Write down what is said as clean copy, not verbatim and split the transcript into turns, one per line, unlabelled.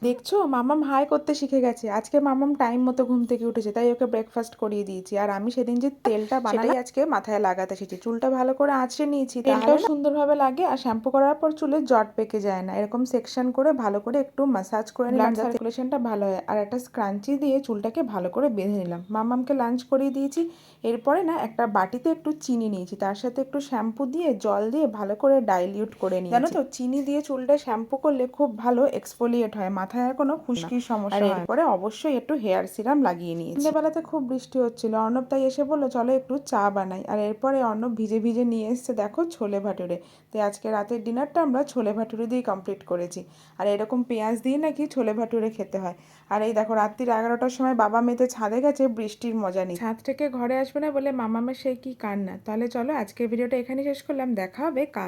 দেখছো মামাম হাই করতে শিখে গেছে। আজকে মামাম টাইম মতো ঘুম থেকে উঠেছে, তাই ওকে ব্রেকফাস্ট করিয়ে দিয়েছি। আর আমি সেদিন যে তেলটা বানালাম সেটাই আজকে মাথায় লাগাতে এসেছি। চুলটা ভালো করে আঁচড়ে নিয়েছি, তেলটাও সুন্দরভাবে লাগে আর শ্যাম্পু করার পর চুলে জট পেকে যায় না। এরকম সেকশন করে ভালো করে একটু ম্যাসাজ করে নিলাম, সার্কুলেশনটা ভালো হয়। আর একটা স্ক্রাঞ্চি দিয়ে চুলটাকে ভালো করে বেঁধে নিলাম। মামামকে লাঞ্চ করিয়ে দিয়েছি। এরপরে না একটা বাটিতে একটু চিনি নিয়েছি, তার সাথে একটু শ্যাম্পু দিয়ে জল দিয়ে ভালো করে ডাইলিউট করে নিয়েছি। জানো তো চিনি দিয়ে চুলটা শ্যাম্পু করলে খুব ভালো এক্সফোলিয়েট হয়, মাথায় আর কোনো খুশকির সমস্যা হয় না। এরপরে অবশ্যই একটু হেয়ার সিরাম লাগিয়ে নিয়েছি। সন্ধ্যেবেলাতে খুব বৃষ্টি হচ্ছিল, অর্ণব তাই এসে বললো চলো একটু চা বানাই। আর এরপরে অর্ণব ভিজে ভিজে নিয়ে এসছে দেখো ছোলে ভাটুরে। তাই আজকে রাতের ডিনারটা আমরা ছোলে ভাটুরে দিয়ে কমপ্লিট করেছি। আর এরকম পেঁয়াজ দিয়ে নাকি ছোলে ভাটুরে খেতে হয়। আর এই দেখো রাত্রির 11টার সময় বাবা মেয়েতে ছাদে গেছে বৃষ্টির মজা নিয়ে। ছাদ থেকে ঘরে আসবে না বলে মামামের সেই কি কান্না। তাহলে চলো আজকের ভিডিওটা এখানে শেষ করলাম, দেখা হবে কাল।